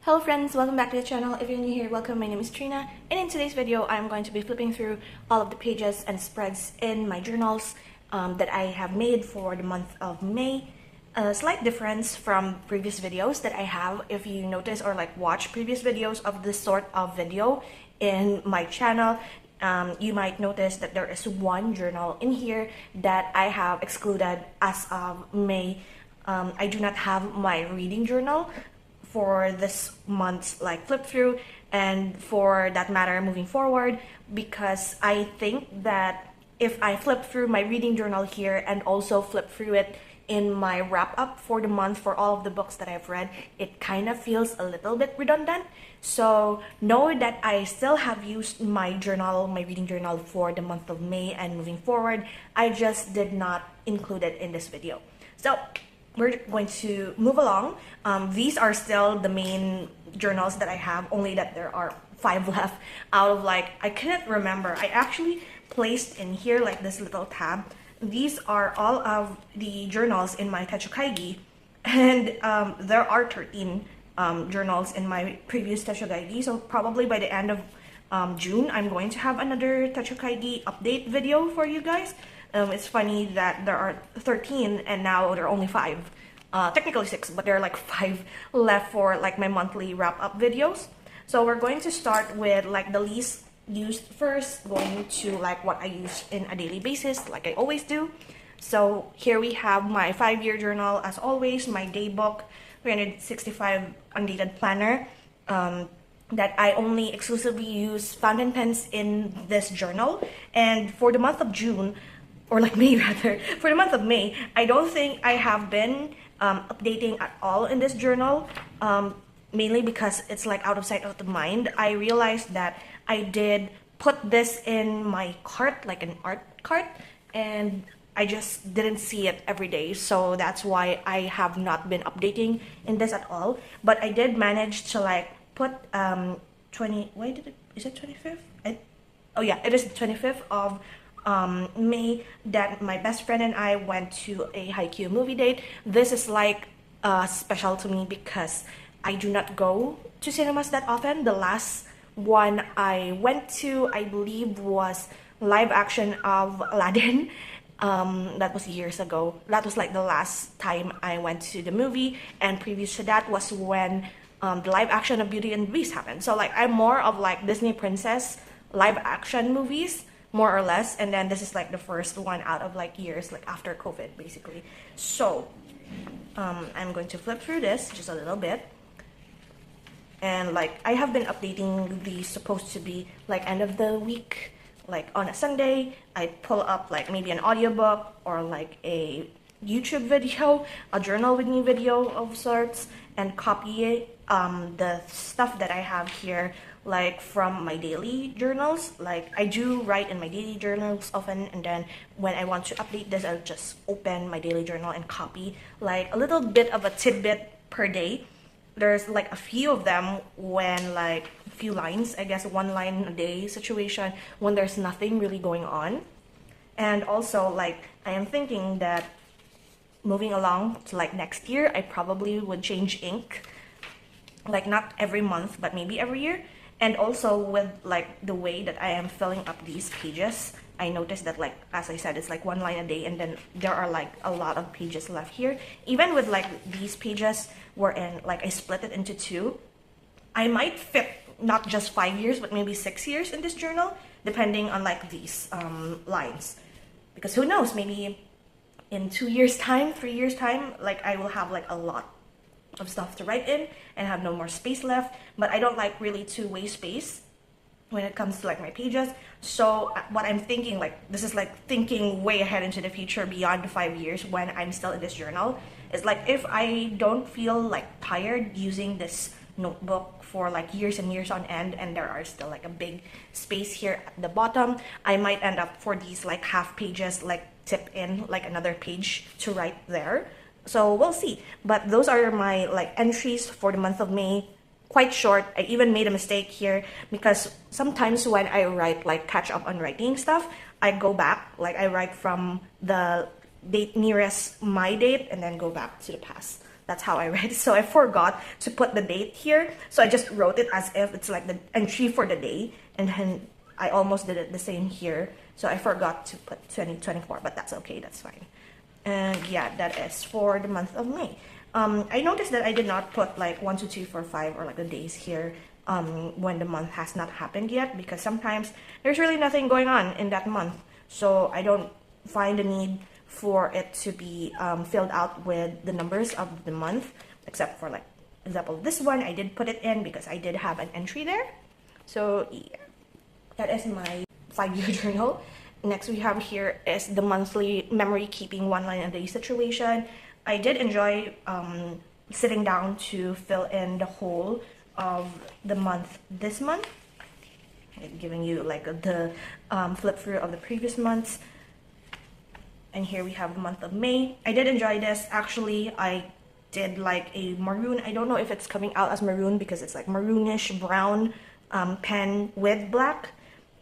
Hello friends, welcome back to the channel. If you're new here, welcome. My name is Trina, and in today's video I'm going to be flipping through all of the pages and spreads in my journals that I have made for the month of May. A slight difference from previous videos that I have. If you notice or watch previous videos of this sort of video in my channel, you might notice that there is one journal in here that I have excluded as of May. I do not have my reading journal for this month's flip through, and for that matter moving forward, because I think that if I flip through my reading journal here and also flip through it in my wrap up for the month for all of the books that I've read, it kind of feels a little bit redundant. So know that I still have used my journal, my reading journal, for the month of May and moving forward. I just did not include it in this video. So we're going to move along. These are still the main journals that I have, only that there are 5 left out of I couldn't remember. I actually placed in here this little tab. These are all of the journals in my Techokaigi, and there are 13 journals in my previous Techokaigi. So probably by the end of June, I'm going to have another Techokaigi update video for you guys. It's funny that there are 13 and now there are only 5. Technically 6, but there are 5 left for my monthly wrap-up videos. So we're going to start with the least used first, going to what I use in a daily basis, like I always do. So here we have my 5-year journal, as always, my daybook, 365 undated planner, that I only exclusively use fountain pens in this journal. And for the month of June, or May rather, for the month of May, I don't think I have been updating at all in this journal, mainly because it's out of sight, out of mind. I realized that I did put this in my cart, an art cart, and I just didn't see it every day, so that's why I have not been updating in this at all. But I did manage to put 20, why did it, is it 25th? Oh yeah, it is the 25th of May that my best friend and I went to a Haikyuu movie date. This is special to me because I do not go to cinemas that often. The last one I went to, I believe, was live action of Aladdin. That was years ago. That was the last time I went to the movie, and previous to that was when the live action of Beauty and the Beast happened. So I'm more of Disney princess live action movies, more or less, and then this is the first one out of years after COVID, basically. So I'm going to flip through this just a little bit, and I have been updating these, supposed to be end of the week, on a Sunday. I pull up maybe an audiobook or a YouTube video, a journal with me video of sorts, and copy the stuff that I have here from my daily journals. I do write in my daily journals often, and then when I want to update this, I'll just open my daily journal and copy a little bit of a tidbit per day. There's a few of them when a few lines, I guess 1 line a day situation, when there's nothing really going on. And also I am thinking that moving along to next year, I probably would change ink, not every month but maybe every year. And also with the way that I am filling up these pages, I noticed that as I said, it's 1 line a day, and then there are a lot of pages left here. Even with these pages wherein I split it into 2, I might fit not just 5 years but maybe 6 years in this journal, depending on these lines. Because who knows, maybe in 2 years time, 3 years time, I will have a lot of stuff to write in and have no more space left. But I don't really to waste space when it comes to my pages. So what I'm thinking, this is thinking way ahead into the future, beyond 5 years when I'm still in this journal, is if I don't feel tired using this notebook for years and years on end, and there are still a big space here at the bottom, I might end up for these half pages tip in another page to write there. So we'll see. But those are my entries for the month of May. Quite short. I even made a mistake here because sometimes when I write catch up on writing stuff, I go back, I write from the date nearest my date and then go back to the past. That's how I read. So I forgot to put the date here. So I just wrote it as if it's like the entry for the day. And then I almost did it the same here. So I forgot to put 2024, but that's okay. That's fine. And yeah, that is for the month of May. I noticed that I did not put like 1, 2, 3, 4, 5 or like the days here when the month has not happened yet, because sometimes there's really nothing going on in that month. So I don't find the need for it to be filled out with the numbers of the month, except for like example this one I did put it in because I did have an entry there. So yeah, that is my 5-year journal. Next we have here is the monthly memory keeping one line a day situation. I did enjoy sitting down to fill in the whole of the month this month, giving you like the flip through of the previous months. And here we have the month of May. I did enjoy this. Actually, I did like a maroon. I don't know if it's coming out as maroon because it's like maroonish brown pen with black.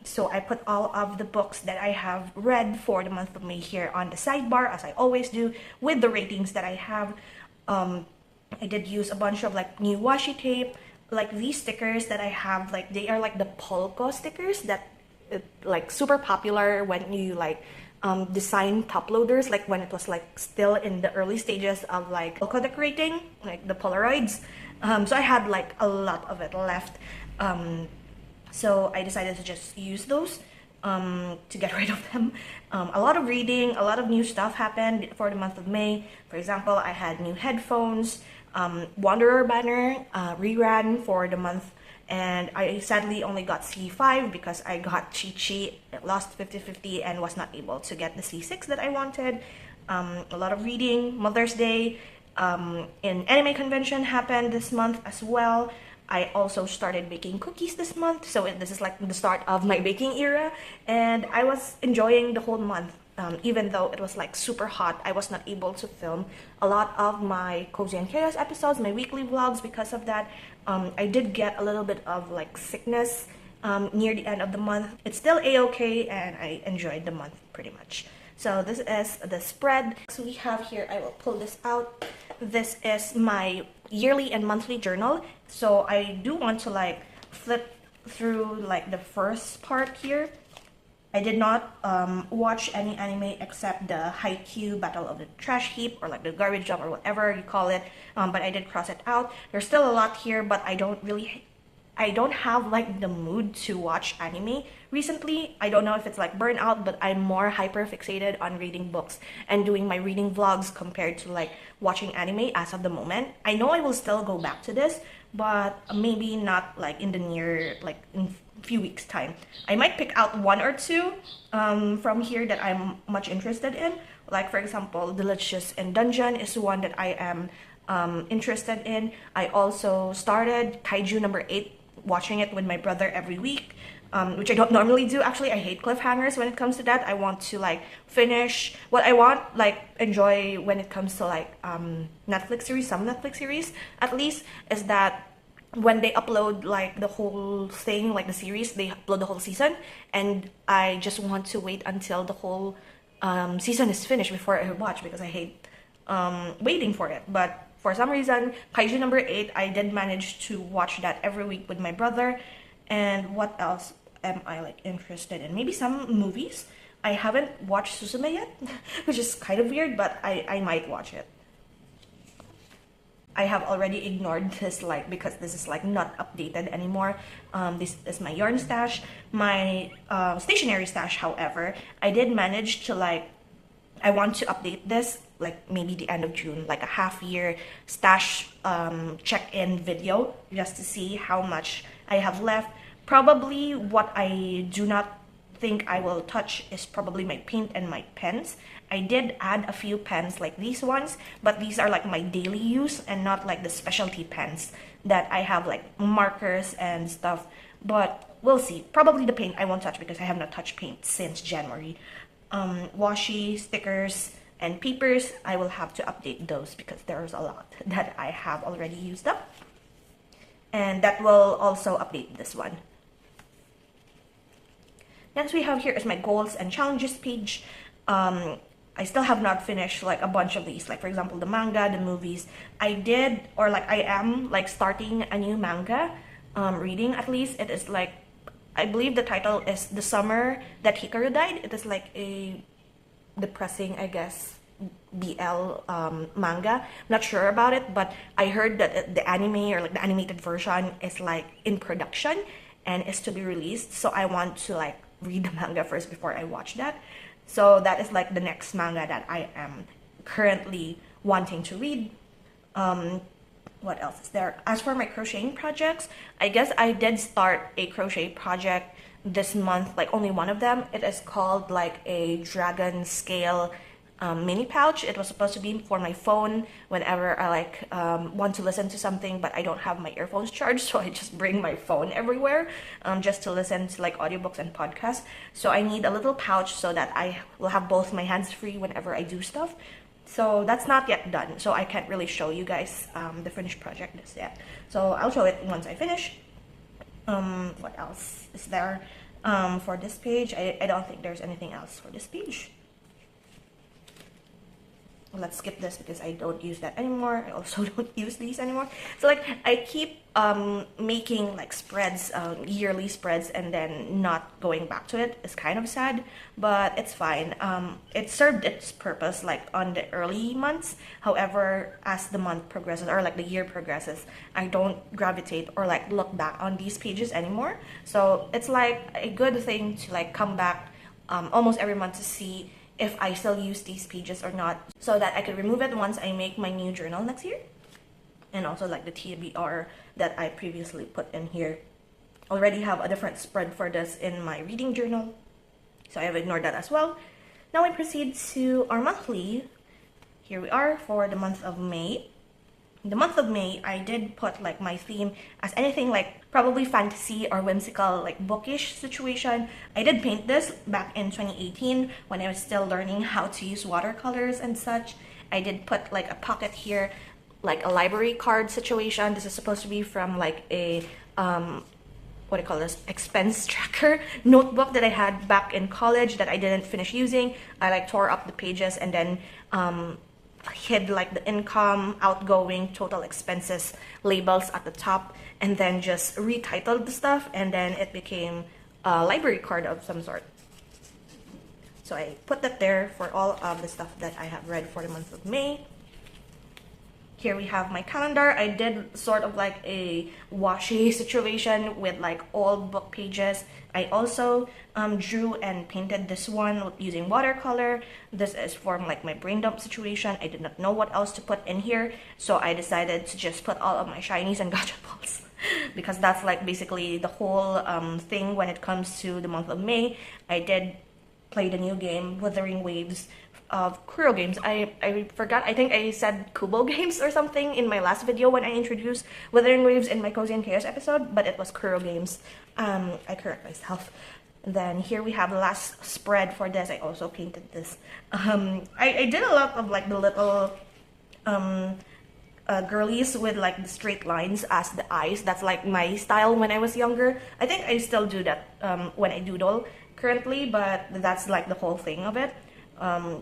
So I put all of the books that I have read for the month of May here on the sidebar, as I always do, with the ratings that I have. I did use a bunch of like new washi tape, like these stickers that I have, like they are like the Polka stickers that like super popular when you like design top loaders, like when it was like still in the early stages of like Polka decorating, like the Polaroids. So I had like a lot of it left. So I decided to just use those to get rid of them. A lot of reading, a lot of new stuff happened for the month of May. For example, I had new headphones, Wanderer banner reran for the month, and I sadly only got C5 because I got Chi-Chi, lost 50-50 and was not able to get the C6 that I wanted. A lot of reading. Mother's Day in anime convention happened this month as well. I also started baking cookies this month, so this is like the start of my baking era, and I was enjoying the whole month. Even though it was like super hot, I was not able to film a lot of my Cozy and Chaos episodes, my weekly vlogs, because of that. I did get a little bit of like sickness near the end of the month. It's still a-okay, and I enjoyed the month pretty much. So this is the spread. So we have here, I will pull this out. This is my yearly and monthly journal. So I do want to like flip through like the first part here. I did not watch any anime except the Haikyuu Battle of the Trash Heap, or like the garbage dump, or whatever you call it, but I did cross it out. There's still a lot here, but I don't have like the mood to watch anime recently. I don't know if it's like burnout, but I'm more hyper fixated on reading books and doing my reading vlogs compared to like watching anime as of the moment. I know I will still go back to this, but maybe not like in the near, like in few weeks time. I might pick out 1 or 2 from here that I'm much interested in. Like for example, Delicious in Dungeon is one that I am interested in. I also started Kaiju number 8, watching it with my brother every week, which I don't normally do. Actually, I hate cliffhangers when it comes to that. I want to like finish what I want, like enjoy when it comes to like Netflix series, some Netflix series at least, is that when they upload like the whole thing, like the series, they upload the whole season, and I just want to wait until the whole season is finished before I watch, because I hate waiting for it. But for some reason, Kaiju number 8, I did manage to watch that every week with my brother. And what else am I like interested in? Maybe some movies. I haven't watched Suzume yet, which is kind of weird, but I might watch it. I have already ignored this like because this is like not updated anymore. This is my yarn stash. My stationery stash, however, I did manage to like, I want to update this like maybe the end of June, like a half-year stash check-in video, just to see how much I have left. Probably what I do not think I will touch is probably my paint and my pens. I did add a few pens like these ones, but these are like my daily use and not like the specialty pens that I have, like markers and stuff. But we'll see. Probably the paint I won't touch because I have not touched paint since January. Washi, stickers, and papers, I will have to update those because there's a lot that I have already used up. And that will also update this one. Next we have here is my goals and challenges page. I still have not finished like a bunch of these, like for example the manga, the movies. I did, or like I am like starting a new manga reading. At least it is like, I believe the title is The Summer That Hikaru Died. It is like a depressing, I guess, BL manga. Not sure about it, but I heard that the anime, or like the animated version, is like in production and is to be released. So I want to like read the manga first before I watch that. So that is like the next manga that I am currently wanting to read. What else is there? As for my crocheting projects, I guess I did start a crochet project this month, like only one of them. It is called like a dragon scale mini pouch. It was supposed to be for my phone whenever I like want to listen to something, but I don't have my earphones charged, so I just bring my phone everywhere just to listen to like audiobooks and podcasts. So I need a little pouch so that I will have both my hands free whenever I do stuff. So that's not yet done, so I can't really show you guys the finished project just yet. So I'll show it once I finish. What else is there for this page? I don't think there's anything else for this page. Let's skip this because I don't use that anymore. I also don't use these anymore. So like I keep making like spreads, yearly spreads, and then not going back to it. It's kind of sad, but it's fine. It served its purpose like on the early months. However, as the month progresses, or like the year progresses, I don't gravitate or like look back on these pages anymore. So it's like a good thing to like come back almost every month to see if I still use these pages or not, so that I could remove it once I make my new journal next year. And also like the TBR that I previously put in here. Already have a different spread for this in my reading journal, so I have ignored that as well. Now we proceed to our monthly. Here we are for the month of May. In the month of May, I did put like my theme as anything like probably fantasy or whimsical, like bookish situation. I did paint this back in 2018 when I was still learning how to use watercolors and such. I did put like a pocket here, like a library card situation. This is supposed to be from like a what do you call this, expense tracker notebook that I had back in college that I didn't finish using. I like tore up the pages and then hid like the income, outgoing, total expenses labels at the top, and then just retitled the stuff, and then it became a library card of some sort. So I put that there for all of the stuff that I have read for the month of May. Here we have my calendar. I did sort of like a washi situation with like old book pages. I also drew and painted this one using watercolor. This is for like my brain dump situation. I did not know what else to put in here, so I decided to just put all of my shinies and gacha balls because that's like basically the whole thing when it comes to the month of May. I did play the new game Wuthering Waves of Kuro Games. I forgot, I think I said Kubo Games or something in my last video when I introduced Wuthering Waves in my Cozy and Chaos episode, but it was Kuro Games. I correct myself. Then here we have the last spread for this. I also painted this. I did a lot of like the little girlies with like the straight lines as the eyes. That's like my style when I was younger. I think I still do that when I doodle currently, but that's like the whole thing of it.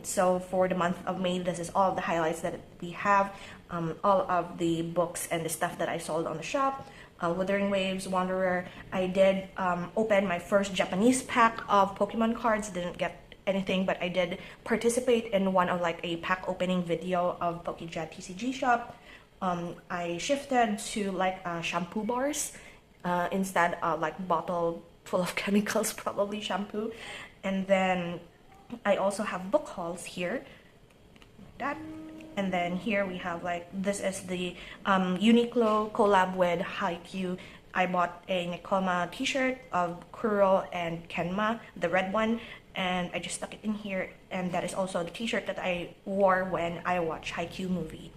So for the month of May, this is all of the highlights that we have, all of the books and the stuff that I sold on the shop. Wuthering Waves, Wanderer. I did open my first Japanese pack of Pokemon cards. Didn't get anything, but I did participate in one of like a pack opening video of Pokejet TCG shop. I shifted to like shampoo bars instead of like bottle full of chemicals, probably shampoo. And then I also have book hauls here, like that. And then here we have like, this is the Uniqlo collab with Haikyuu. I bought a Nekoma t-shirt of Kuro and Kenma, the red one, and I just stuck it in here. And that is also the t-shirt that I wore when I watched Haikyuu movie.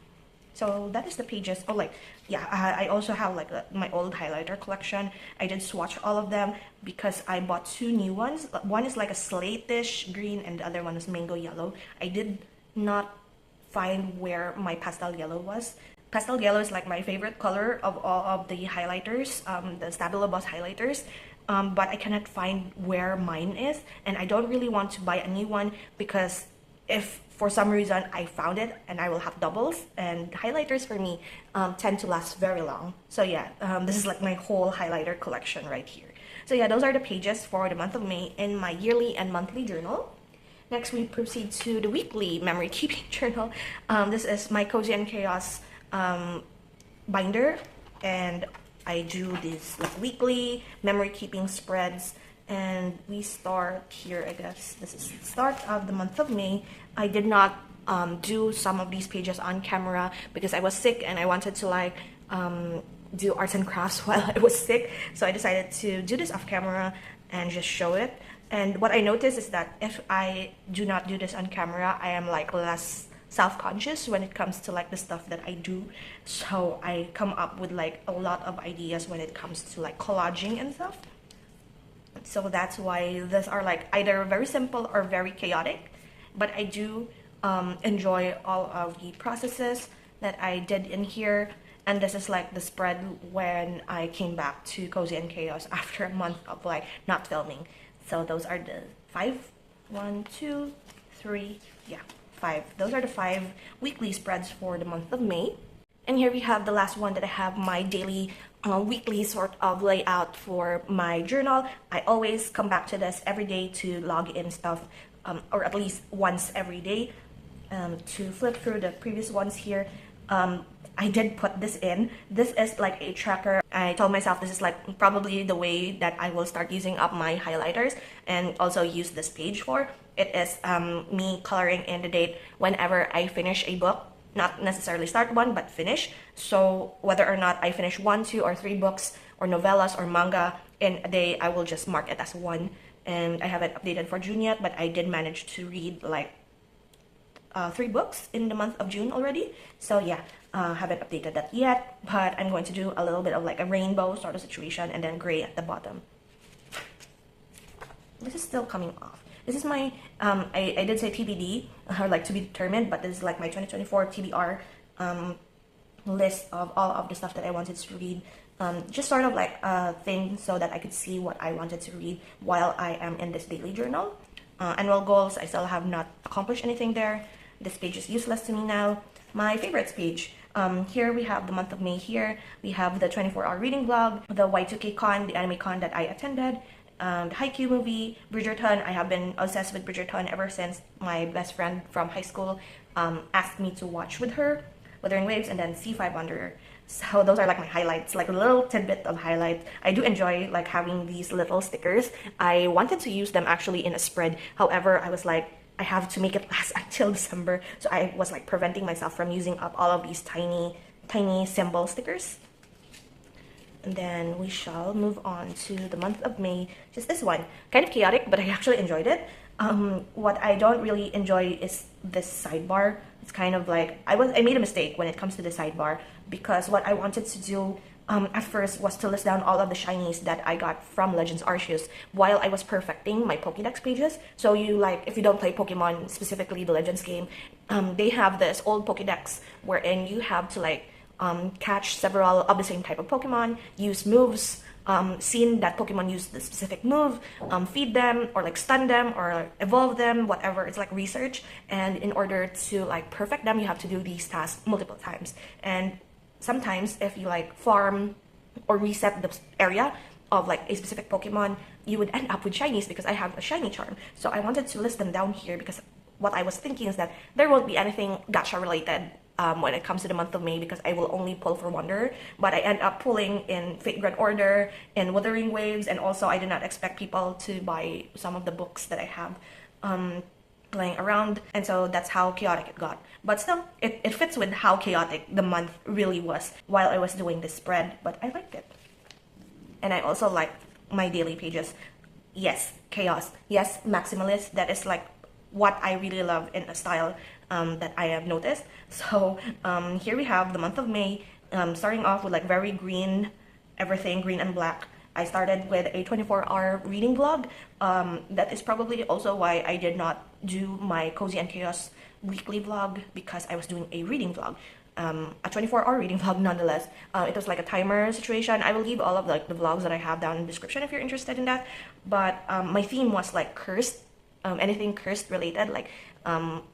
So that is the pages. Oh, like, yeah, I also have like my old highlighter collection. I did swatch all of them because I bought two new ones. One is like a slate-ish green and the other one is mango yellow. I did not find where my pastel yellow was. Pastel yellow is like my favorite color of all of the highlighters, the Stabilo Boss highlighters. But I cannot find where mine is, and I don't really want to buy a new one because if for some reason I found it, and I will have doubles, and highlighters for me tend to last very long. So yeah, this is like my whole highlighter collection right here. So yeah, those are the pages for the month of May in my yearly and monthly journal. Next, we proceed to the weekly memory keeping journal. This is my Cozy and Chaos binder, and I do these like weekly memory keeping spreads. And we start here, I guess. This is the start of the month of May. I did not do some of these pages on camera because I was sick and I wanted to like do arts and crafts while I was sick. So I decided to do this off camera and just show it. And what I noticed is that if I do not do this on camera, I am like less self-conscious when it comes to like the stuff that I do. So I come up with like a lot of ideas when it comes to like collaging and stuff. So that's why these are like either very simple or very chaotic, but I do enjoy all of the processes that I did in here. And this is like the spread when I came back to Cozy and Chaos after a month of like not filming. So those are the 5, 1, 2, 3, yeah, 5. Those are the 5 weekly spreads for the month of May. And here we have the last one that I have my daily weekly sort of layout for my journal. I always come back to this every day to log in stuff, or at least once every day. To flip through the previous ones here, I did put this in. This is like a tracker. I told myself this is like probably the way that I will start using up my highlighters and also use this page for. It is me coloring in the date whenever I finish a book. Not necessarily start one, but finish. So whether or not I finish 1, 2, or 3 books or novellas or manga in a day, I will just mark it as 1. And I haven't updated for June yet, but I did manage to read like 3 books in the month of June already. So yeah, haven't updated that yet, but I'm going to do a little bit of like a rainbow sort of situation and then gray at the bottom. This is still coming off. This is my, I did say TBD, or like to be determined, but this is like my 2024 TBR list of all of the stuff that I wanted to read. Just sort of like a thing so that I could see what I wanted to read while I am in this daily journal. Annual goals, I still have not accomplished anything there. This page is useless to me now. My favorites page. Here we have the month of May here. We have the 24-hour reading blog, the Y2K con, the anime con that I attended, the Haikyuu movie, Bridgerton. I have been obsessed with Bridgerton ever since my best friend from high school asked me to watch with her, Wuthering Waves, and then C5 Wanderer. So those are like my highlights, like a little tidbit of highlights. I do enjoy like having these little stickers. I wanted to use them actually in a spread. However, I was like, I have to make it last until December. So I was like preventing myself from using up all of these tiny symbol stickers. And then we shall move on to the month of May. Just this one, kind of chaotic, but I actually enjoyed it. What I don't really enjoy is this sidebar. It's kind of like, I made a mistake when it comes to the sidebar, because what I wanted to do at first was to list down all of the shinies that I got from Legends Arceus while I was perfecting my Pokédex pages. So you like, if you don't play Pokemon, specifically the Legends game, they have this old Pokédex wherein you have to like catch several of the same type of Pokemon, use moves, seen that Pokemon use the specific move, feed them or like stun them or evolve them, whatever. It's like research, and in order to like perfect them, you have to do these tasks multiple times. And sometimes if you like farm or reset the area of like a specific Pokemon, you would end up with shinies because I have a shiny charm. So I wanted to list them down here because what I was thinking is that there won't be anything gacha related when it comes to the month of May, because I will only pull for Wanderer, but I end up pulling in Fate Grand Order, in Wuthering Waves, and also I did not expect people to buy some of the books that I have playing around, and so that's how chaotic it got. But still, it fits with how chaotic the month really was while I was doing this spread, but I liked it. And I also like my daily pages. Yes, chaos. Yes, maximalist. That is like what I really love in a style that I have noticed. So here we have the month of May, starting off with like very green, everything green and black. I started with a 24-hour reading vlog. That is probably also why I did not do my Cozy and Chaos weekly vlog, because I was doing a reading vlog. A 24-hour reading vlog nonetheless. It was like a timer situation. I will leave all of like the vlogs that I have down in the description if you're interested in that. But my theme was like cursed, anything cursed related, like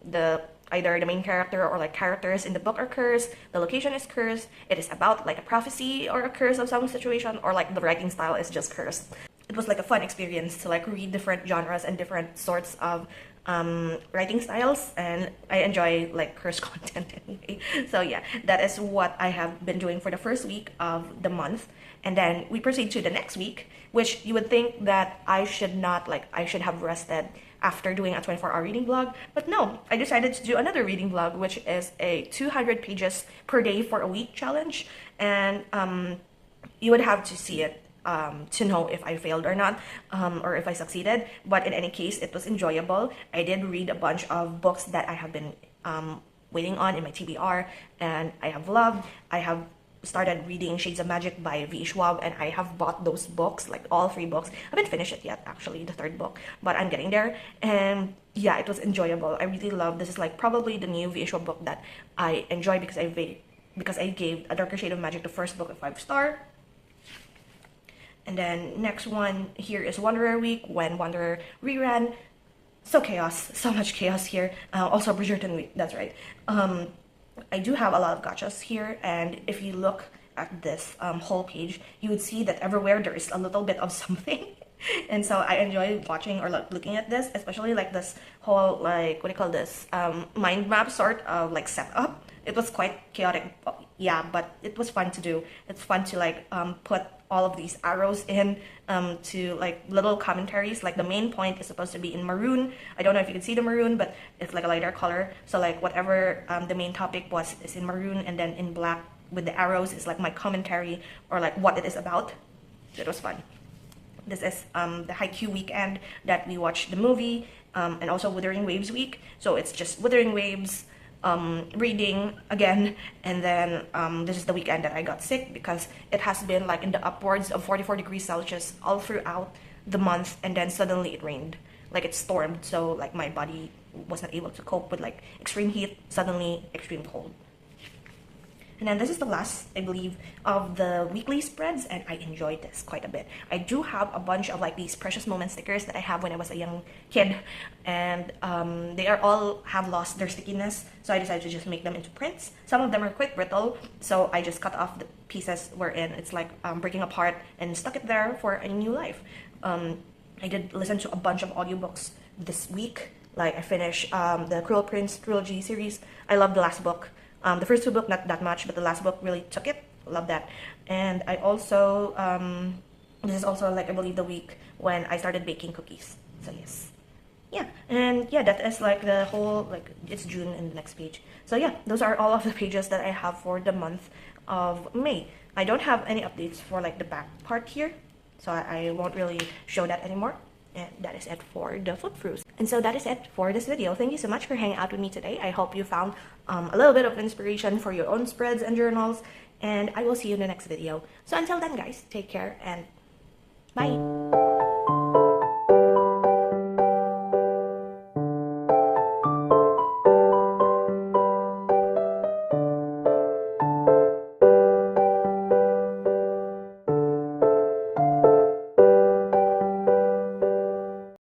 the either the main character or like characters in the book are cursed, the location is cursed, it is about like a prophecy or a curse of some situation, or like the writing style is just cursed. It was like a fun experience to like read different genres and different sorts of writing styles, and I enjoy like curse content anyway. So yeah, that is what I have been doing for the first week of the month, and then we proceed to the next week, which you would think that I should not like I should have rested after doing a 24-hour reading vlog, but no, I decided to do another reading vlog, which is a 200 pages per day for a week challenge, and you would have to see it to know if I failed or not, or if I succeeded. But in any case, it was enjoyable. I did read a bunch of books that I have been waiting on in my TBR, and I have loved. I have started reading Shades of Magic by V. Schwab, and I have bought those books, like all 3 books. I haven't finished it yet, actually, the 3rd book, but I'm getting there. And yeah, it was enjoyable. I really love this. Is like probably the new V. Schwab book that I enjoy because I gave A Darker Shade of Magic, the first book, a 5-star. And then next one here is Wanderer Week, when Wanderer reran. So chaos, so much chaos here. Also Bridgerton Week, that's right. I do have a lot of gachas here, and if you look at this whole page, you would see that everywhere there is a little bit of something. And so I enjoy watching or like looking at this, especially like this whole like, what do you call this, mind map sort of like setup. It was quite chaotic, yeah, but it was fun to do. It's fun to like put all of these arrows in to like little commentaries. Like the main point is supposed to be in maroon. I don't know if you can see the maroon, but it's like a lighter color. So like whatever the main topic was is in maroon, and then in black with the arrows is like my commentary or like what it is about. It was fun. This is the Haikyuu weekend that we watched the movie, and also Wuthering Waves week. So it's just Wuthering Waves, reading again, and then this is the weekend that I got sick because it has been like in the upwards of 44 degrees Celsius all throughout the month, and then suddenly it rained, like it stormed, so like my body wasn't able to cope with like extreme heat, suddenly extreme cold. And then this is the last, I believe, of the weekly spreads, and I enjoyed this quite a bit. I do have a bunch of like these precious moment stickers that I have when I was a young kid, and they are all have lost their stickiness, so I decided to just make them into prints. Some of them are quite brittle, so I just cut off the pieces wherein it's like breaking apart and stuck it there for a new life. I did listen to a bunch of audiobooks this week. Like I finished the Cruel Prince trilogy series. I love the last book. The first 2 books, not that much, but the last book really took it. Love that. And I also, this is also like, I believe, the week when I started baking cookies. So yes. Yeah, and yeah, that is like the whole, like, it's June in the next page. So yeah, those are all of the pages that I have for the month of May. I don't have any updates for like the back part here, so I won't really show that anymore. And that is it for the flip throughs. And so that is it for this video. Thank you so much for hanging out with me today. I hope you found a little bit of inspiration for your own spreads and journals, and I will see you in the next video. So until then, guys, take care and bye.